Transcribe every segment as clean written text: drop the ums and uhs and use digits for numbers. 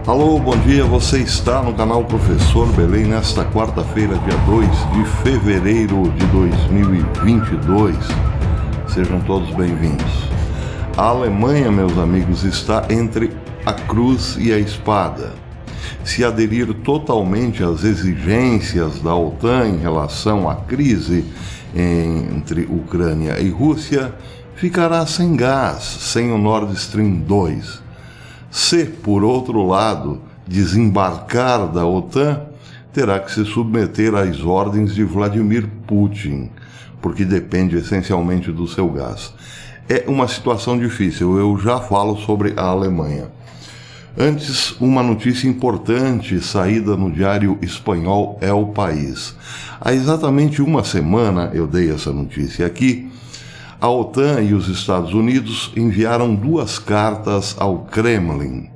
Alô, bom dia, você está no canal Professor Belém nesta quarta-feira, dia 2 de fevereiro de 2022. Sejam todos bem-vindos. A Alemanha, meus amigos, está entre a cruz e a espada. Se aderir totalmente às exigências da OTAN em relação à crise entre Ucrânia e Rússia, ficará sem gás, sem o Nord Stream 2. Se, por outro lado, desembarcar da OTAN, terá que se submeter às ordens de Vladimir Putin, porque depende essencialmente do seu gás. É uma situação difícil, eu já falo sobre a Alemanha. Antes, uma notícia importante saída no diário espanhol El País. Há exatamente uma semana eu dei essa notícia aqui. A OTAN e os Estados Unidos enviaram 2 cartas ao Kremlin.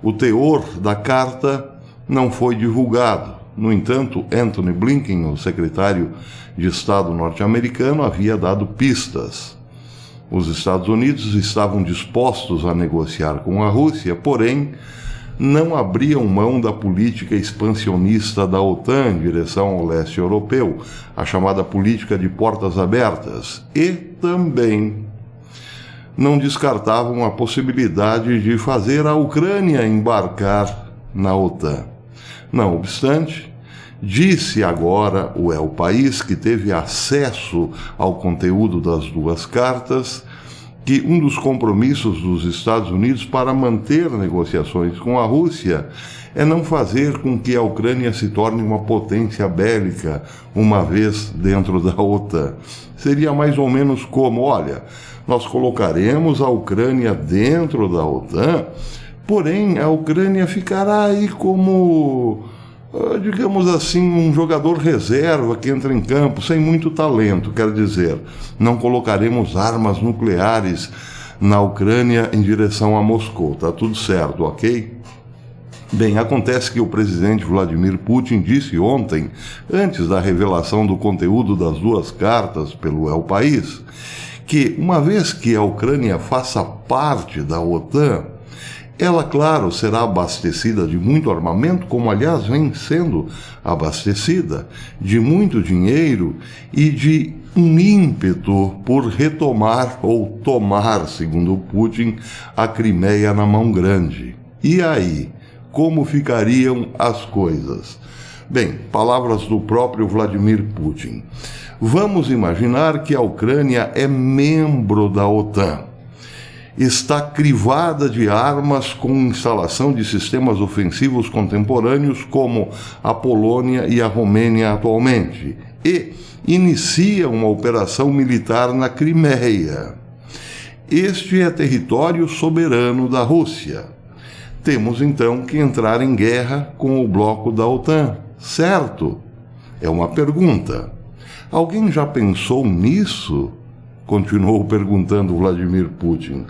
O teor da carta não foi divulgado. No entanto, Antony Blinken, o secretário de Estado norte-americano, havia dado pistas. Os Estados Unidos estavam dispostos a negociar com a Rússia, porém, não abriam mão da política expansionista da OTAN em direção ao leste europeu, a chamada política de portas abertas, e também não descartavam a possibilidade de fazer a Ucrânia embarcar na OTAN. Não obstante, disse agora o El País, que teve acesso ao conteúdo das 2 cartas, que um dos compromissos dos Estados Unidos para manter negociações com a Rússia é não fazer com que a Ucrânia se torne uma potência bélica uma vez dentro da OTAN. Seria mais ou menos como, olha, nós colocaremos a Ucrânia dentro da OTAN, porém a Ucrânia ficará aí como, digamos assim, um jogador reserva que entra em campo sem muito talento, quer dizer, não colocaremos armas nucleares na Ucrânia em direção a Moscou, tá tudo certo, ok? Bem, acontece que o presidente Vladimir Putin disse ontem, antes da revelação do conteúdo das 2 cartas pelo El País, que uma vez que a Ucrânia faça parte da OTAN, ela, claro, será abastecida de muito armamento, como aliás vem sendo abastecida, de muito dinheiro e de um ímpeto por retomar ou tomar, segundo Putin, a Crimeia na mão grande. E aí, como ficariam as coisas? Bem, palavras do próprio Vladimir Putin. Vamos imaginar que a Ucrânia é membro da OTAN. Está crivada de armas com instalação de sistemas ofensivos contemporâneos como a Polônia e a Romênia atualmente, e inicia uma operação militar na Crimeia. Este é território soberano da Rússia. Temos então que entrar em guerra com o bloco da OTAN, certo? É uma pergunta. Alguém já pensou nisso? Continuou perguntando Vladimir Putin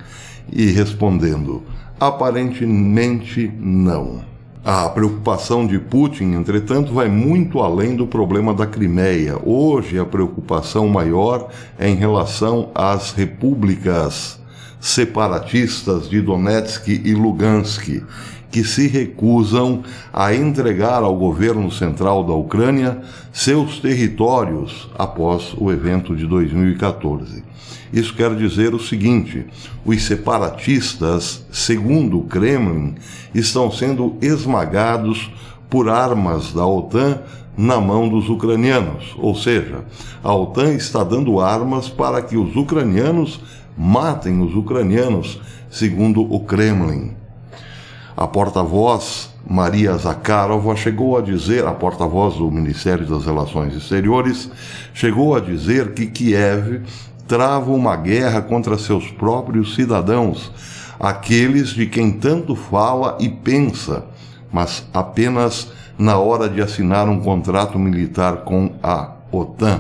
e respondendo, aparentemente não. A preocupação de Putin, entretanto, vai muito além do problema da Crimeia. Hoje a preocupação maior é em relação às repúblicas separatistas de Donetsk e Lugansk, que se recusam a entregar ao governo central da Ucrânia seus territórios após o evento de 2014. Isso quer dizer o seguinte: os separatistas, segundo o Kremlin, estão sendo esmagados por armas da OTAN na mão dos ucranianos. Ou seja, a OTAN está dando armas para que os ucranianos matem os ucranianos, segundo o Kremlin. A porta-voz Maria Zakharova chegou a dizer, a porta-voz do Ministério das Relações Exteriores, chegou a dizer que Kiev trava uma guerra contra seus próprios cidadãos, aqueles de quem tanto fala e pensa, mas apenas na hora de assinar um contrato militar com a OTAN,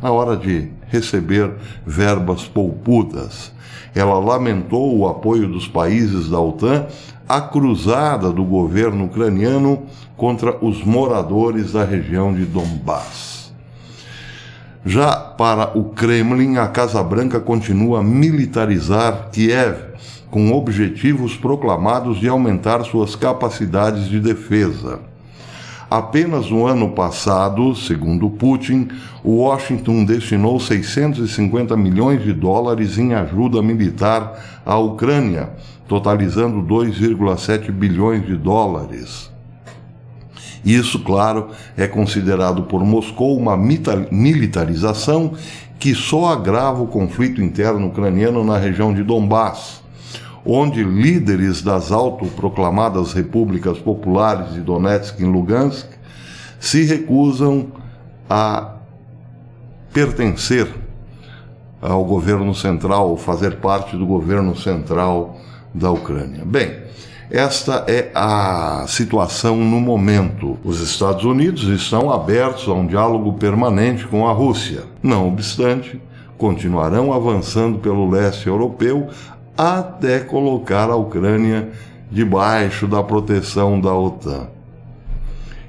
na hora de receber verbas poupudas. Ela lamentou o apoio dos países da OTAN à cruzada do governo ucraniano contra os moradores da região de Donbass. Já para o Kremlin, a Casa Branca continua a militarizar Kiev com objetivos proclamados de aumentar suas capacidades de defesa. Apenas no ano passado, segundo Putin, Washington destinou 650 milhões de dólares em ajuda militar à Ucrânia, totalizando 2,7 bilhões de dólares. Isso, claro, é considerado por Moscou uma militarização que só agrava o conflito interno ucraniano na região de Donbass, onde líderes das autoproclamadas repúblicas populares de Donetsk e Lugansk se recusam a pertencer ao governo central, ou fazer parte do governo central da Ucrânia. Bem, esta é a situação no momento. Os Estados Unidos estão abertos a um diálogo permanente com a Rússia. Não obstante, continuarão avançando pelo leste europeu até colocar a Ucrânia debaixo da proteção da OTAN.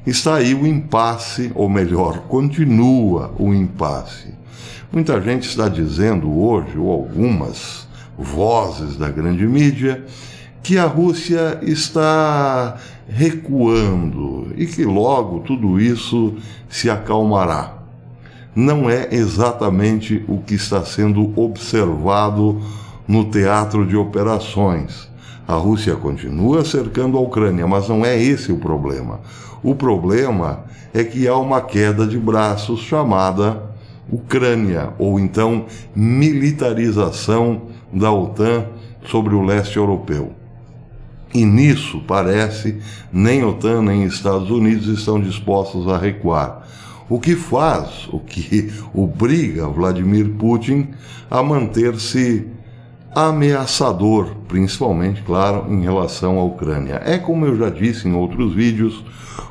Está aí o impasse, ou melhor, continua o impasse. Muita gente está dizendo hoje, ou algumas vozes da grande mídia, que a Rússia está recuando e que logo tudo isso se acalmará. Não é exatamente o que está sendo observado no teatro de operações. A Rússia continua cercando a Ucrânia, mas não é esse o problema. O problema é que há uma queda de braços chamada Ucrânia, ou então militarização da OTAN sobre o leste europeu. E nisso, parece, nem OTAN nem Estados Unidos estão dispostos a recuar. O que obriga Vladimir Putin a manter-se ameaçador, principalmente, claro, em relação à Ucrânia. É, como eu já disse em outros vídeos,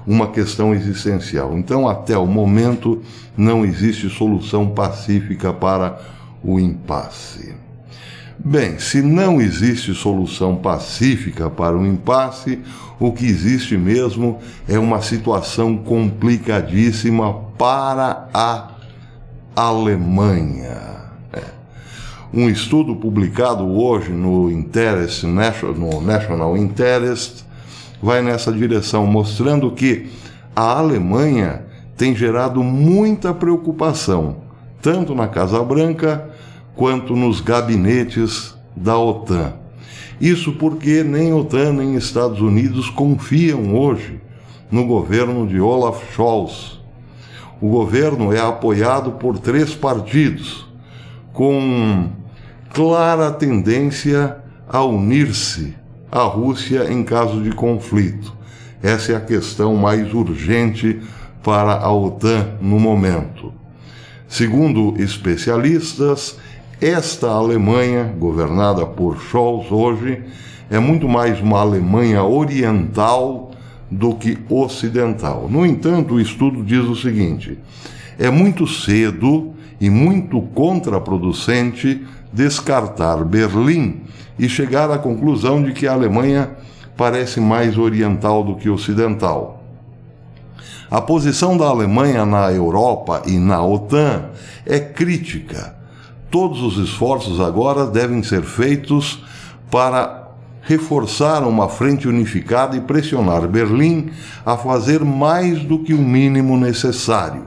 uma questão existencial. Então, até o momento, não existe solução pacífica para o impasse. Bem, se não existe solução pacífica para o impasse, o que existe mesmo é uma situação complicadíssima para a Alemanha. Um estudo publicado hoje no National Interest vai nessa direção, mostrando que a Alemanha tem gerado muita preocupação, tanto na Casa Branca quanto nos gabinetes da OTAN. Isso porque nem OTAN nem Estados Unidos confiam hoje no governo de Olaf Scholz. O governo é apoiado por 3 partidos, com clara tendência a unir-se à Rússia em caso de conflito. Essa é a questão mais urgente para a OTAN no momento. Segundo especialistas, esta Alemanha, governada por Scholz hoje, é muito mais uma Alemanha oriental do que ocidental. No entanto, o estudo diz o seguinte: é muito cedo e muito contraproducente descartar Berlim e chegar à conclusão de que a Alemanha parece mais oriental do que ocidental. A posição da Alemanha na Europa e na OTAN é crítica. Todos os esforços agora devem ser feitos para reforçar uma frente unificada e pressionar Berlim a fazer mais do que o mínimo necessário.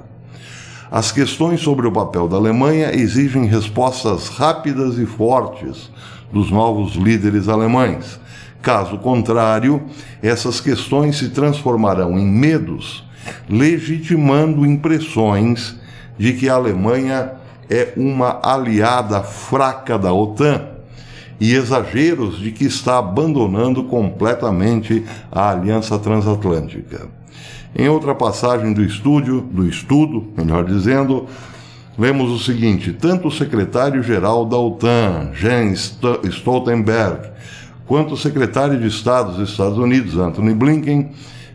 As questões sobre o papel da Alemanha exigem respostas rápidas e fortes dos novos líderes alemães. Caso contrário, essas questões se transformarão em medos, legitimando impressões de que a Alemanha é uma aliada fraca da OTAN e exageros de que está abandonando completamente a aliança transatlântica. Em outra passagem do estudo, melhor dizendo, lemos o seguinte: tanto o secretário-geral da OTAN, Jens Stoltenberg, quanto o secretário de Estado dos Estados Unidos, Antony Blinken,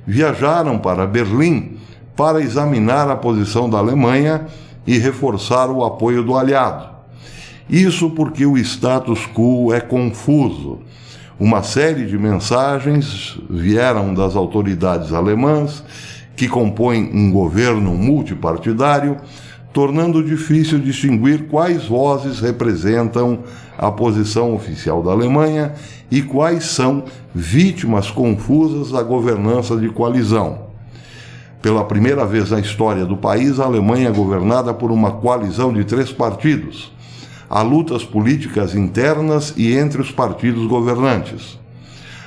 viajaram para Berlim para examinar a posição da Alemanha e reforçar o apoio do aliado. Isso porque o status quo é confuso. Uma série de mensagens vieram das autoridades alemãs, que compõem um governo multipartidário, tornando difícil distinguir quais vozes representam a posição oficial da Alemanha e quais são vítimas confusas da governança de coalizão. Pela primeira vez na história do país, a Alemanha é governada por uma coalizão de 3 partidos. Há lutas políticas internas e entre os partidos governantes.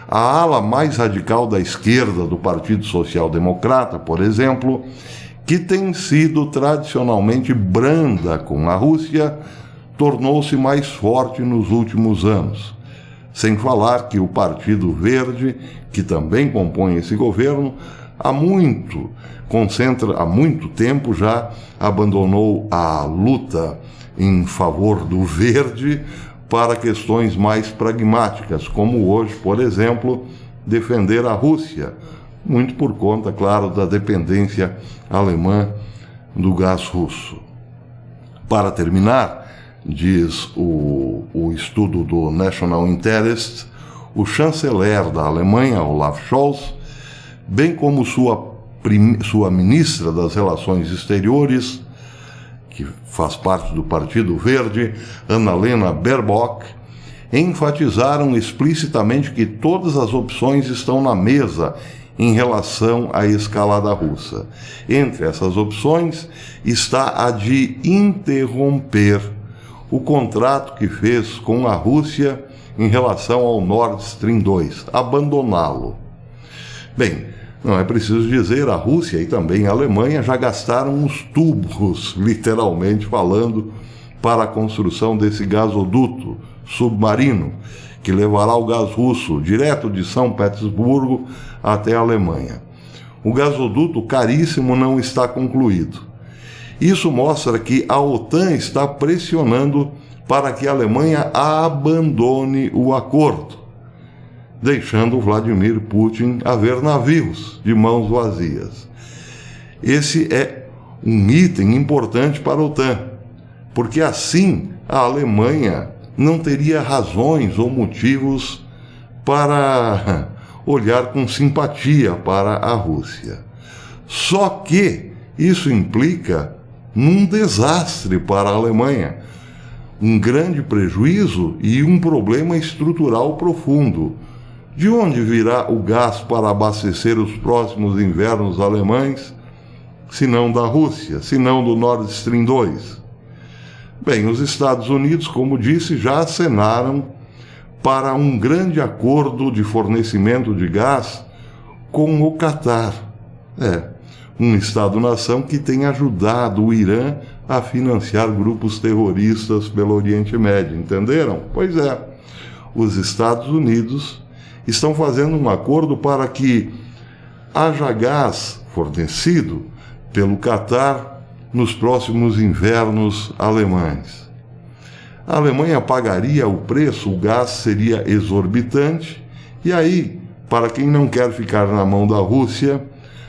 A ala mais radical da esquerda do Partido Social Democrata, por exemplo, que tem sido tradicionalmente branda com a Rússia, tornou-se mais forte nos últimos anos. Sem falar que o Partido Verde, que também compõe esse governo, há muito tempo já abandonou a luta em favor do verde para questões mais pragmáticas, como hoje, por exemplo, defender a Rússia, muito por conta, claro, da dependência alemã do gás russo. Para terminar, diz o estudo do National Interest, o chanceler da Alemanha, Olaf Scholz, bem como sua ministra das Relações Exteriores, que faz parte do Partido Verde, Annalena Baerbock, enfatizaram explicitamente que todas as opções estão na mesa em relação à escalada russa. Entre essas opções está a de interromper o contrato que fez com a Rússia em relação ao Nord Stream 2, abandoná-lo. Bem, não é preciso dizer, a Rússia e também a Alemanha já gastaram os tubos, literalmente falando, para a construção desse gasoduto submarino, que levará o gás russo direto de São Petersburgo até a Alemanha. O gasoduto caríssimo não está concluído. Isso mostra que a OTAN está pressionando para que a Alemanha abandone o acordo, deixando Vladimir Putin a ver navios de mãos vazias. Esse é um item importante para a OTAN, porque assim a Alemanha não teria razões ou motivos para olhar com simpatia para a Rússia. Só que isso implica num desastre para a Alemanha, um grande prejuízo e um problema estrutural profundo. De onde virá o gás para abastecer os próximos invernos alemães, se não da Rússia, se não do Nord Stream 2? Bem, os Estados Unidos, como disse, já acenaram para um grande acordo de fornecimento de gás com o Catar. Um Estado-nação que tem ajudado o Irã a financiar grupos terroristas pelo Oriente Médio, entenderam? Pois é, os Estados Unidos estão fazendo um acordo para que haja gás fornecido pelo Catar nos próximos invernos alemães. A Alemanha pagaria o preço, o gás seria exorbitante, e aí, para quem não quer ficar na mão da Rússia,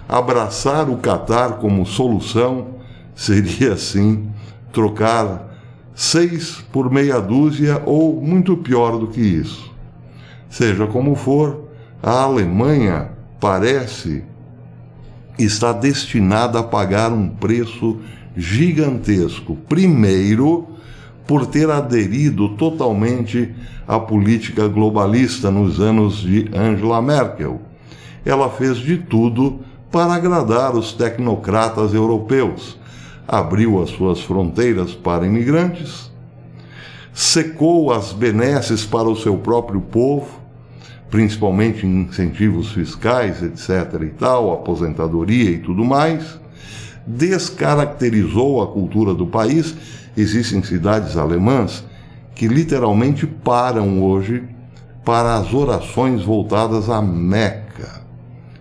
abraçar o Catar como solução seria, assim, trocar 6 por meia dúzia ou muito pior do que isso. Seja como for, a Alemanha parece estar destinada a pagar um preço gigantesco. Primeiro, por ter aderido totalmente à política globalista nos anos de Angela Merkel. Ela fez de tudo para agradar os tecnocratas europeus. Abriu as suas fronteiras para imigrantes, secou as benesses para o seu próprio povo, principalmente em incentivos fiscais, etc. e tal, aposentadoria e tudo mais, descaracterizou a cultura do país. Existem cidades alemãs que literalmente param hoje para as orações voltadas à Meca,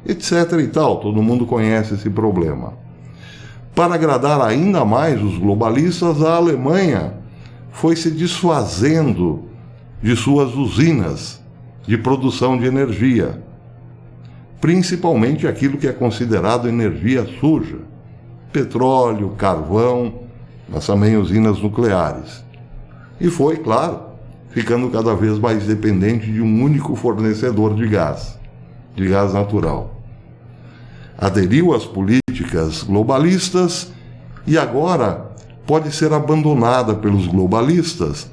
etc. e tal. Todo mundo conhece esse problema. Para agradar ainda mais os globalistas, a Alemanha foi se desfazendo de suas usinas de produção de energia, principalmente aquilo que é considerado energia suja, petróleo, carvão, mas também usinas nucleares. E foi, claro, ficando cada vez mais dependente de um único fornecedor de gás natural. Aderiu às políticas globalistas e agora pode ser abandonada pelos globalistas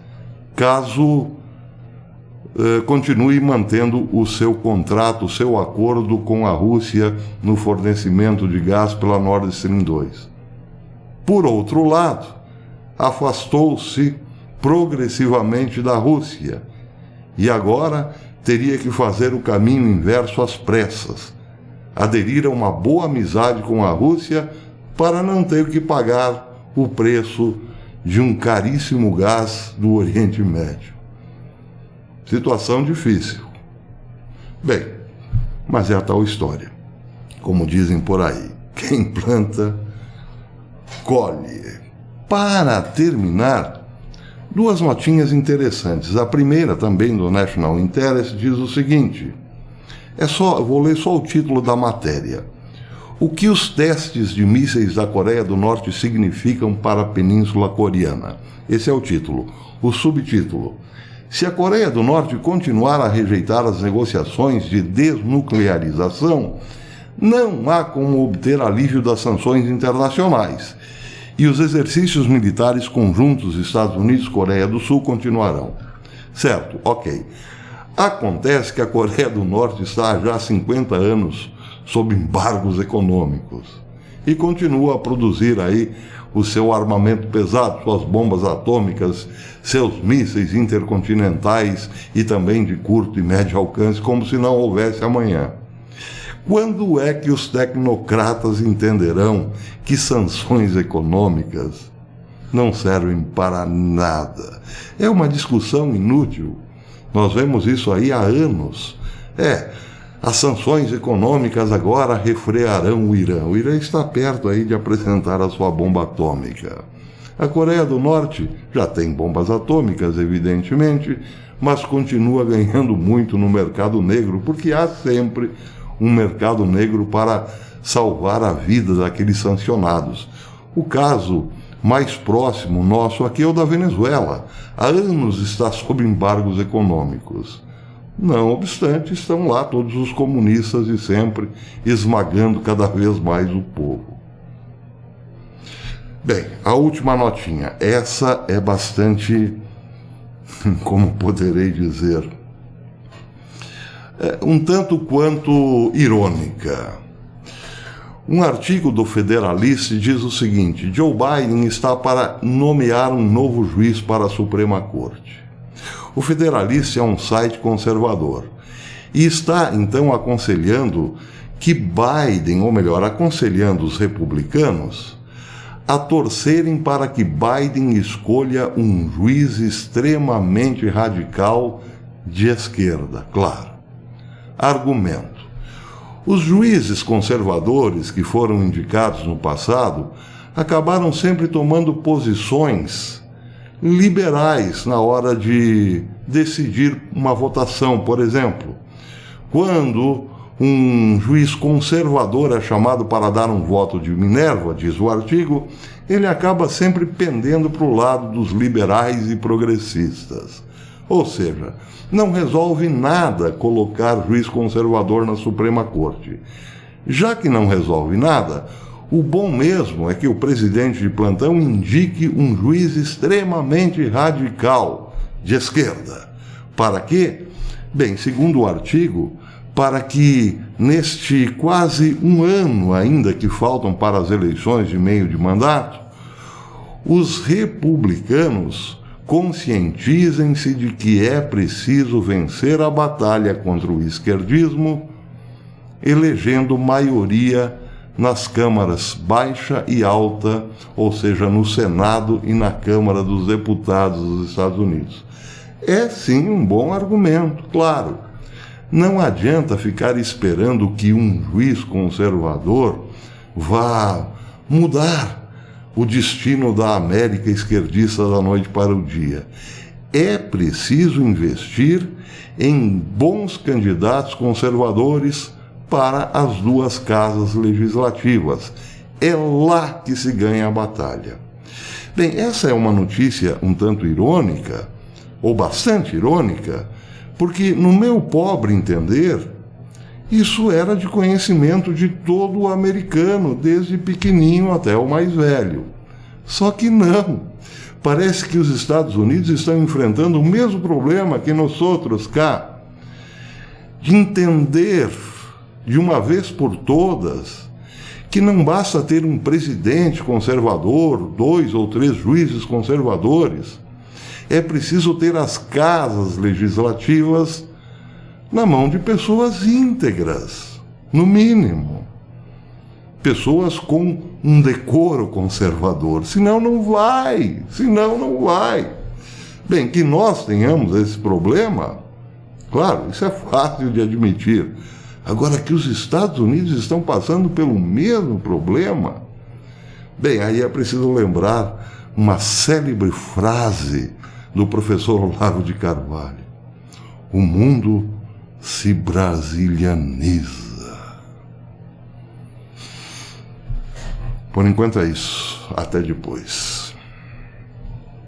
caso continue mantendo o seu contrato, o seu acordo com a Rússia no fornecimento de gás pela Nord Stream 2. Por outro lado, afastou-se progressivamente da Rússia e agora teria que fazer o caminho inverso às pressas, aderir a uma boa amizade com a Rússia para não ter que pagar o preço de um caríssimo gás do Oriente Médio. Situação difícil. Bem, mas é a tal história. Como dizem por aí, quem planta, colhe. Para terminar, duas notinhas interessantes. A primeira, também do National Interest, diz o seguinte: vou ler só o título da matéria. O que os testes de mísseis da Coreia do Norte significam para a Península Coreana? Esse é o título. O subtítulo: se a Coreia do Norte continuar a rejeitar as negociações de desnuclearização, não há como obter alívio das sanções internacionais, e os exercícios militares conjuntos Estados Unidos-Coreia do Sul continuarão. Certo, ok. Acontece que a Coreia do Norte está há já 50 anos sob embargos econômicos e continua a produzir aí o seu armamento pesado, suas bombas atômicas, seus mísseis intercontinentais e também de curto e médio alcance, como se não houvesse amanhã. Quando é que os tecnocratas entenderão que sanções econômicas não servem para nada? É uma discussão inútil. Nós vemos isso aí há anos. As sanções econômicas agora refrearão o Irã. O Irã está perto aí de apresentar a sua bomba atômica. A Coreia do Norte já tem bombas atômicas, evidentemente, mas continua ganhando muito no mercado negro, porque há sempre um mercado negro para salvar a vida daqueles sancionados. O caso mais próximo nosso aqui é o da Venezuela. Há anos está sob embargos econômicos. Não obstante, estão lá todos os comunistas e sempre esmagando cada vez mais o povo. Bem, a última notinha. Essa é bastante, como poderei dizer, um tanto quanto irônica. Um artigo do Federalist diz o seguinte: Joe Biden está para nomear um novo juiz para a Suprema Corte. O Federalist é um site conservador e está, então, aconselhando que Biden, ou melhor, aconselhando os republicanos a torcerem para que Biden escolha um juiz extremamente radical de esquerda, claro. Argumento: os juízes conservadores que foram indicados no passado acabaram sempre tomando posições liberais na hora de decidir uma votação. Por exemplo, quando um juiz conservador é chamado para dar um voto de Minerva, diz o artigo, ele acaba sempre pendendo para o lado dos liberais e progressistas. Ou seja, não resolve nada colocar juiz conservador na Suprema Corte. Já que não resolve nada, o bom mesmo é que o presidente de plantão indique um juiz extremamente radical, de esquerda. Para quê? Bem, segundo o artigo, para que neste quase um ano ainda que faltam para as eleições de meio de mandato, os republicanos conscientizem-se de que é preciso vencer a batalha contra o esquerdismo, elegendo maioria nas câmaras baixa e alta, ou seja, no Senado e na Câmara dos Deputados dos Estados Unidos. É sim um bom argumento, claro. Não adianta ficar esperando que um juiz conservador vá mudar o destino da América esquerdista da noite para o dia. É preciso investir em bons candidatos conservadores para as duas casas legislativas. É lá que se ganha a batalha. Bem, essa é uma notícia um tanto irônica, ou bastante irônica, porque, no meu pobre entender, isso era de conhecimento de todo o americano, desde pequenininho até o mais velho. Só que não. Parece que os Estados Unidos estão enfrentando o mesmo problema que nós outros cá, de entender de uma vez por todas que não basta ter um presidente conservador, 2 ou 3 juízes conservadores. É preciso ter as casas legislativas na mão de pessoas íntegras, no mínimo. Pessoas com um decoro conservador. Senão não vai. Bem, que nós tenhamos esse problema, claro, isso é fácil de admitir. Agora, que os Estados Unidos estão passando pelo mesmo problema, bem, aí é preciso lembrar uma célebre frase do professor Olavo de Carvalho: o mundo se brasilianiza. Por enquanto é isso. Até depois.